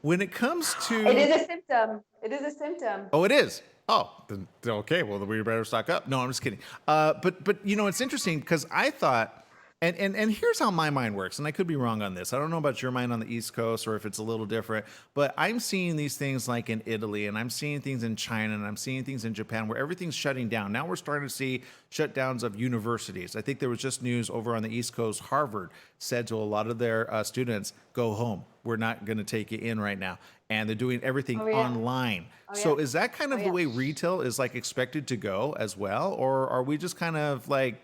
Speaker 1: when it comes to...
Speaker 7: It is a symptom. It is a symptom.
Speaker 1: Oh, it is? Oh, then, okay. Well, then we better stock up. No, I'm just kidding. But it's interesting because I thought... And here's how my mind works, and I could be wrong on this. I don't know about your mind on the East Coast or if it's a little different, but I'm seeing these things like in Italy, and I'm seeing things in China, and I'm seeing things in Japan where everything's shutting down. Now we're starting to see shutdowns of universities. I think there was just news over on the East Coast. Harvard said to a lot of their students, go home. We're not going to take you in right now. And they're doing everything online. So is that kind of the way retail is like expected to go as well? Or are we just kind of like,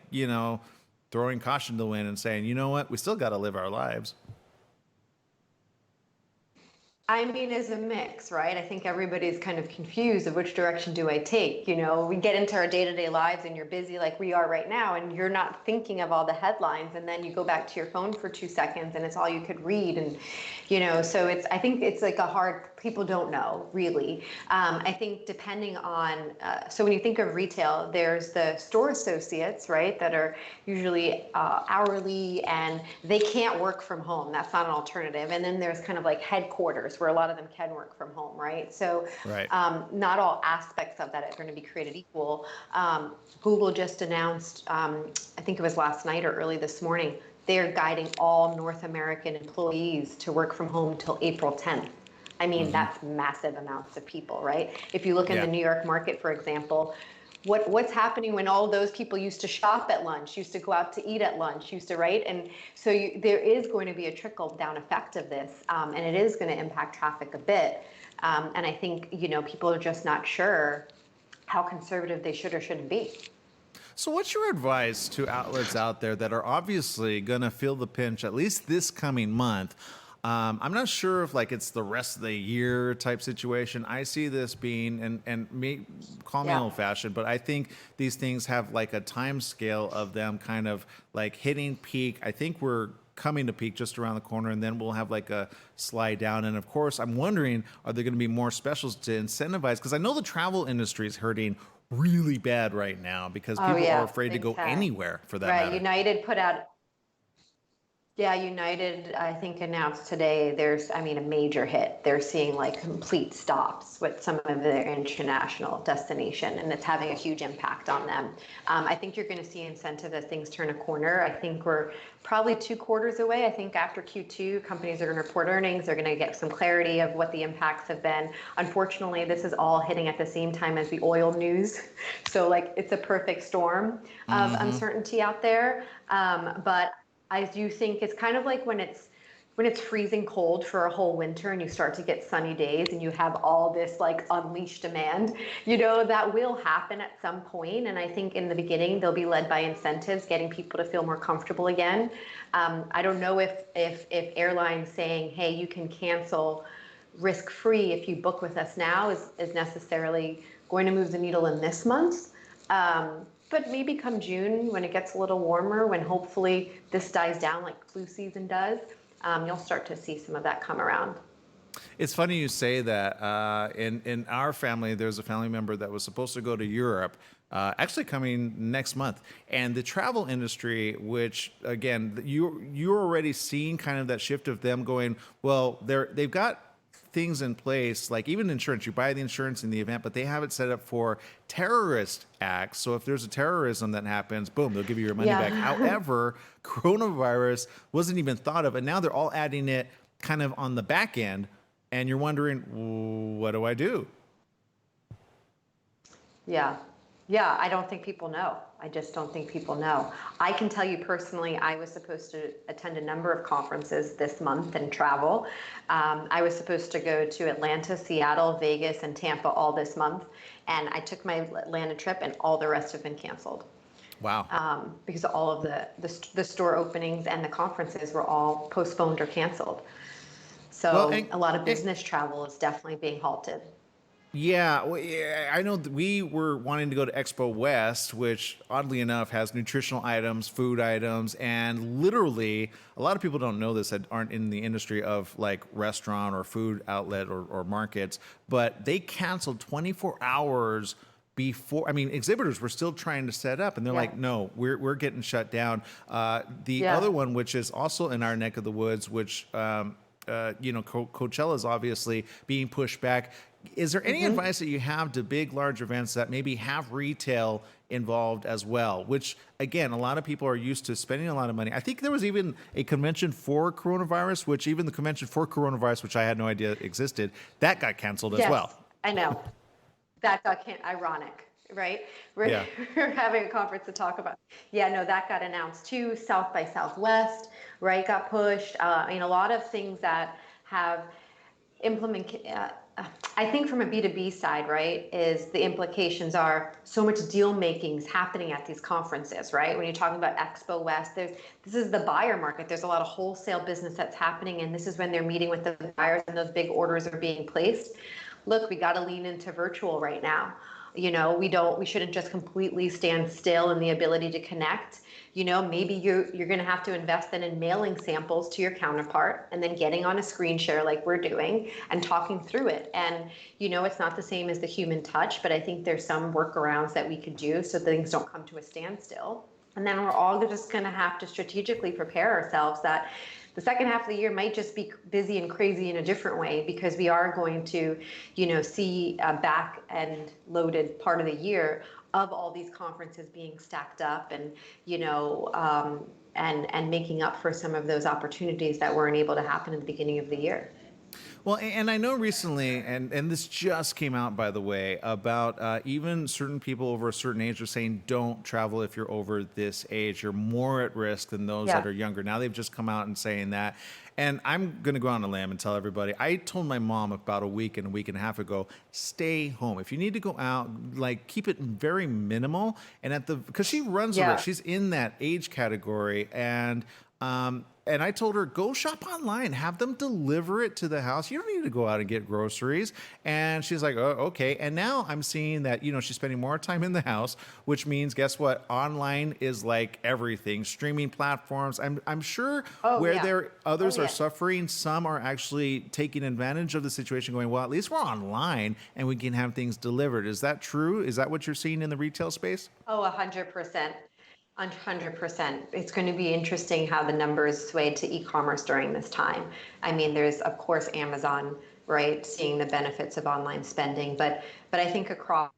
Speaker 1: throwing caution to the wind and saying, you know what, we still got to live our lives?
Speaker 7: I mean, it's a mix, right? I think everybody's kind of confused of which direction do I take. We get into our day-to-day lives and you're busy like we are right now and you're not thinking of all the headlines, and then you go back to your phone for 2 seconds and it's all you could read. And, so I think it's like people don't know really. I think depending on, so when you think of retail, there's the store associates, right, that are usually hourly and they can't work from home. That's not an alternative. And then there's kind of like headquarters where a lot of them can work from home, right? So not all aspects of that are going to be created equal. Google just announced, I think it was last night or early this morning, they're guiding all North American employees to work from home until April 10th. I mean, that's massive amounts of people, right? If you look in the New York market, for example, what's happening when all those people used to shop at lunch, used to go out to eat at lunch, right? And so there is going to be a trickle-down effect of this, and it is going to impact traffic a bit. And I think, people are just not sure how conservative they should or shouldn't be.
Speaker 1: So what's your advice to outlets out there that are obviously going to feel the pinch, at least this coming month? I'm not sure if it's the rest of the year type situation. I see this being, and call me old fashioned, but I think these things have like a time scale of them kind of like hitting peak. I think we're coming to peak just around the corner, and then we'll have like a slide down. And of course, I'm wondering, are there going to be more specials to incentivize? Because I know the travel industry is hurting really bad right now because people are afraid to go anywhere for that matter.
Speaker 7: United put out... United, I think, announced today there's, a major hit. They're seeing like complete stops with some of their international destination, and it's having a huge impact on them. I think you're going to see incentive as things turn a corner. I think we're probably 2 quarters away. I think after Q2, companies are going to report earnings. They're going to get some clarity of what the impacts have been. Unfortunately, this is all hitting at the same time as the oil news. So it's a perfect storm of uncertainty out there. But I do think it's kind of like when it's freezing cold for a whole winter and you start to get sunny days and you have all this unleashed demand, that will happen at some point. And I think in the beginning, they'll be led by incentives, getting people to feel more comfortable again. I don't know if airlines saying, hey, you can cancel risk-free if you book with us now is necessarily going to move the needle in this month. But maybe come June, when it gets a little warmer, when hopefully this dies down like flu season does, you'll start to see some of that come around.
Speaker 1: It's funny you say that. In our family, there's a family member that was supposed to go to Europe, actually coming next month. And the travel industry, which again, you're already seeing kind of that shift of them going, well, they've got things in place, like even insurance. You buy the insurance in the event, but they have it set up for terrorist acts. So if there's a terrorism that happens, boom, they'll give you your money back. However, coronavirus wasn't even thought of, and now they're all adding it kind of on the back end. And you're wondering, what do I do?
Speaker 7: Yeah. I don't think people know. I just don't think people know. I can tell you personally, I was supposed to attend a number of conferences this month and travel. I was supposed to go to Atlanta, Seattle, Vegas, and Tampa all this month. And I took my Atlanta trip, and all the rest have been canceled.
Speaker 1: Wow.
Speaker 7: Because all of the store openings and the conferences were all postponed or canceled. So a lot of business travel is definitely being halted.
Speaker 1: Yeah, I know that we were wanting to go to Expo West, which oddly enough has nutritional items, food items, and literally a lot of people don't know this that aren't in the industry of like restaurant or food outlet or markets, but they canceled 24 hours before. I mean, exhibitors were still trying to set up, and they're like, no, we're getting shut down. The other one, which is also in our neck of the woods, which Coachella is obviously being pushed back. Is there any advice that you have to big, large events that maybe have retail involved as well? Which, again, a lot of people are used to spending a lot of money. I think there was even a convention for coronavirus, which even the convention for coronavirus, which I had no idea existed, that got canceled as well.
Speaker 7: I know. That got ironic, right? We're having a conference to talk about. That got announced too. South by Southwest, right, got pushed. A lot of things that have I think from a B2B side, right, is the implications are so much deal making is happening at these conferences, right? When you're talking about Expo West, this is the buyer market. There's a lot of wholesale business that's happening, and this is when they're meeting with the buyers and those big orders are being placed. Look, we got to lean into virtual right now. We shouldn't just completely stand still in the ability to connect. Maybe you're going to have to invest then in mailing samples to your counterpart and then getting on a screen share like we're doing and talking through it. And, it's not the same as the human touch, but I think there's some workarounds that we could do so things don't come to a standstill. And then we're all just going to have to strategically prepare ourselves that the second half of the year might just be busy and crazy in a different way, because we are going to, see a back end loaded part of the year of all these conferences being stacked up and, and making up for some of those opportunities that weren't able to happen at the beginning of the year.
Speaker 1: Well, and I know recently, and this just came out, by the way, about even certain people over a certain age are saying don't travel if you're over this age. You're more at risk than those that are younger. Now they've just come out and saying that. And I'm going to go on a limb and tell everybody, I told my mom about a week and a half ago, stay home. If you need to go out, like keep it very minimal. And because she runs a risk, she's in that age category. And I told her, go shop online, have them deliver it to the house. You don't need to go out and get groceries. And she's like, oh, okay. And now I'm seeing that, she's spending more time in the house, which means, guess what? Online is like everything, streaming platforms. I'm sure others are suffering. Some are actually taking advantage of the situation going, well, at least we're online and we can have things delivered. Is that true? Is that what you're seeing in the retail space?
Speaker 7: Oh, 100%. 100%. It's going to be interesting how the numbers swayed to e-commerce during this time. I mean, there's of course Amazon, right, seeing the benefits of online spending, but I think across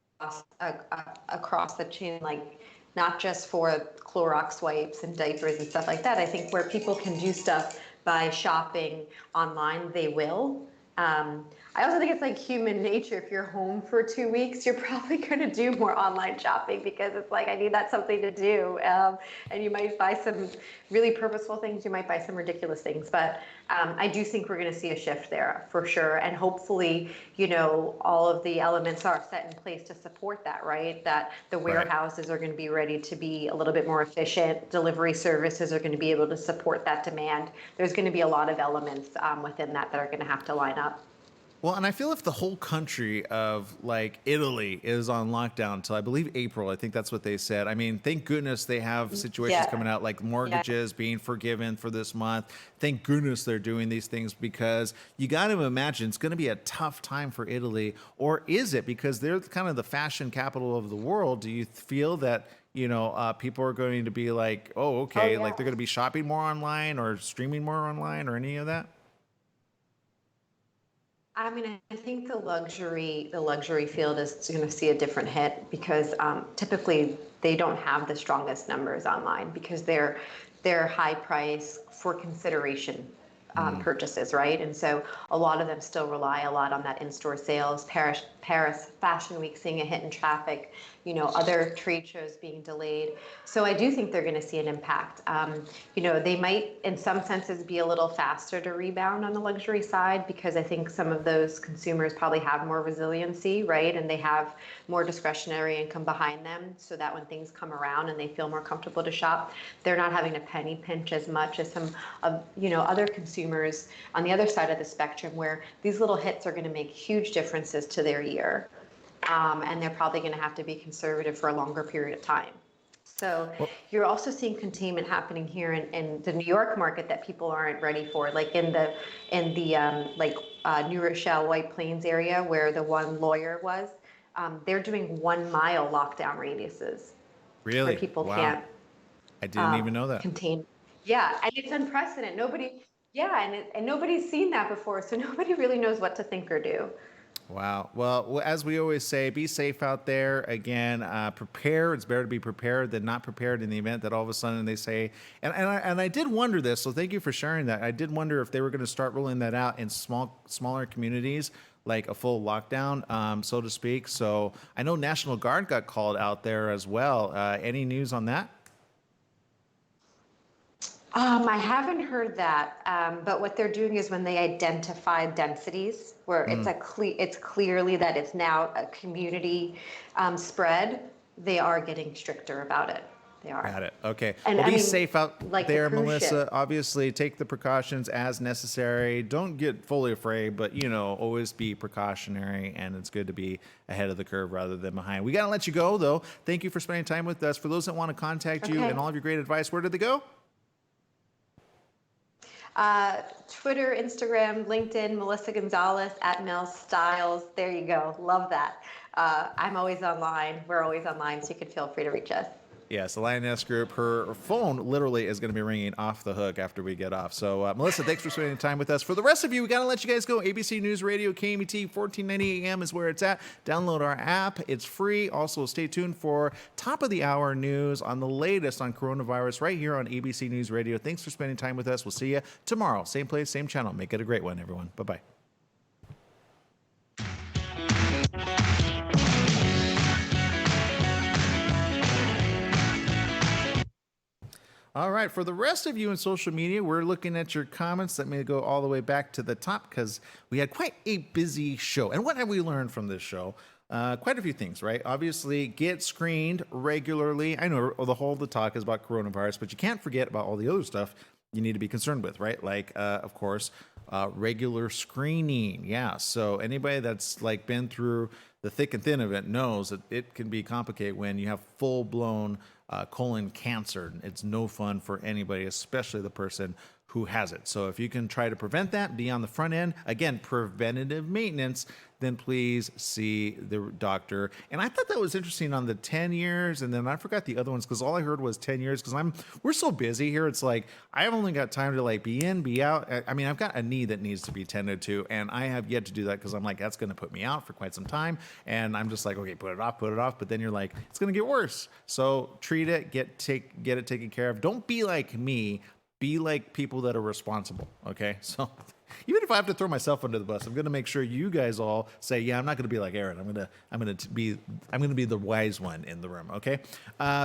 Speaker 7: the chain, like not just for Clorox wipes and diapers and stuff like that. I think where people can do stuff by shopping online, they will. I also think it's like human nature. If you're home for 2 weeks, you're probably going to do more online shopping because it's like, I need that something to do. And you might buy some really purposeful things. You might buy some ridiculous things. But I do think we're going to see a shift there for sure. And hopefully, all of the elements are set in place to support that, right? That the warehouses are going to be ready to be a little bit more efficient. Delivery services are going to be able to support that demand. There's going to be a lot of elements within that are going to have to line up.
Speaker 1: Well, and I feel if the whole country of like Italy is on lockdown until I believe April, I think that's what they said. I mean, thank goodness they have situations
Speaker 7: Yeah.
Speaker 1: coming out like mortgages being forgiven for this month. Thank goodness they're doing these things because you got to imagine it's going to be a tough time for Italy. Or is it because they're kind of the fashion capital of the world? Do you feel that, people are going to be like, oh, okay,
Speaker 7: yeah.
Speaker 1: like they're going to be shopping more online or streaming more online or any of that?
Speaker 7: I mean, I think the luxury field is going to see a different hit because typically they don't have the strongest numbers online because they're high price for consideration purchases, right? And so a lot of them still rely a lot on that in-store sales. Paris Fashion Week seeing a hit in traffic, other trade shows being delayed. So I do think they're going to see an impact. They might, in some senses, be a little faster to rebound on the luxury side because I think some of those consumers probably have more resiliency, right? And they have more discretionary income behind them so that when things come around and they feel more comfortable to shop, they're not having to penny pinch as much as some of, other consumers on the other side of the spectrum where these little hits are going to make huge differences to their year. And they're probably going to have to be conservative for a longer period of time. So you're also seeing containment happening here in the New York market that people aren't ready for, like in the New Rochelle, White Plains area where the one lawyer was. They're doing 1 mile lockdown radiuses.
Speaker 1: Really?
Speaker 7: Where people
Speaker 1: Wow.
Speaker 7: can't
Speaker 1: I didn't even know that.
Speaker 7: contain. Yeah, and it's unprecedented. And nobody's seen that before, so nobody really knows what to think or do.
Speaker 1: Wow. Well, as we always say, be safe out there. Again, prepare. It's better to be prepared than not prepared in the event that all of a sudden they say, and I did wonder this, so thank you for sharing that. I did wonder if they were going to start rolling that out in smaller communities, like a full lockdown, so to speak. So I know National Guard got called out there as well. Any news on that?
Speaker 7: I haven't heard that, but what they're doing is when they identify densities where it's clearly that it's now a community spread, they are getting stricter about it. They are.
Speaker 1: Got it. Okay.
Speaker 7: And
Speaker 1: well,
Speaker 7: I
Speaker 1: be
Speaker 7: mean,
Speaker 1: safe out
Speaker 7: like the
Speaker 1: there,
Speaker 7: cruise
Speaker 1: Melissa.
Speaker 7: ship.
Speaker 1: Obviously, take the precautions as necessary. Don't get fully afraid, but, always be precautionary. And it's good to be ahead of the curve rather than behind. We got to let you go, though. Thank you for spending time with us. For those that want to contact you and all of your great advice, where did they go?
Speaker 7: Twitter, Instagram, LinkedIn, Melissa Gonzalez at Mel Styles. There you go. Love that. I'm always online. We're always online, so you can feel free to reach us.
Speaker 1: Yes, the Lioness Group. Her phone literally is going to be ringing off the hook after we get off. So, Melissa, thanks for spending time with us. For the rest of you, we got to let you guys go. ABC News Radio, KMET, 1490 AM is where it's at. Download our app. It's free. Also, stay tuned for top of the hour news on the latest on coronavirus right here on ABC News Radio. Thanks for spending time with us. We'll see you tomorrow. Same place, same channel. Make it a great one, everyone. Bye-bye. All right, for the rest of you in social media, we're looking at your comments. Let me go all the way back to the top because we had quite a busy show. And what have we learned from this show? Quite a few things, right? Obviously, get screened regularly. I know the talk is about coronavirus, but you can't forget about all the other stuff you need to be concerned with, right? Like, of course, regular screening. Yeah, so anybody that's like been through the thick and thin of it knows that it can be complicated when you have full-blown colon cancer. It's no fun for anybody, especially the person who has it. So if you can try to prevent that, be on the front end, again, preventative maintenance, then please see the doctor. And I thought that was interesting on the 10 years, and then I forgot the other ones because all I heard was 10 years because we're so busy here. It's like I've only got time to like be in, be out. I mean, I've got a knee that needs to be tended to, and I have yet to do that because I'm like, that's going to put me out for quite some time. And I'm just like, okay, put it off. But then you're like, it's going to get worse. So treat it, get it taken care of. Don't be like me. Be like people that are responsible. Okay, so even if I have to throw myself under the bus, I'm going to make sure you guys all say, yeah, I'm not going to be like Aaron. I'm going to be the wise one in the room. Okay,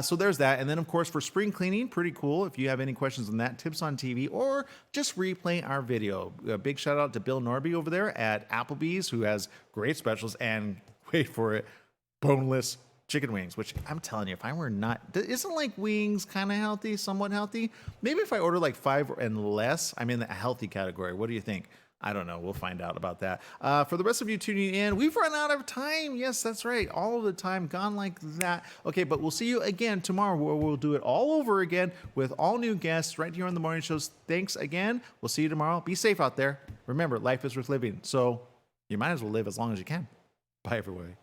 Speaker 1: so there's that. And then of course for spring cleaning, pretty cool. If you have any questions on that, tips on TV, or just replay our video. A big shout out to Bill Norby over there at Applebee's, who has great specials and wait for it, boneless chicken wings, which I'm telling you, if I were not, isn't like wings kind of healthy, somewhat healthy? Maybe if I order like 5 and less, I'm in the healthy category. What do you think? I don't know. We'll find out about that. For the rest of you tuning in, we've run out of time. Yes, that's right. All of the time gone like that. Okay, but we'll see you again tomorrow where we'll do it all over again with all new guests right here on the morning shows. Thanks again. We'll see you tomorrow. Be safe out there. Remember, life is worth living. So you might as well live as long as you can. Bye, everybody.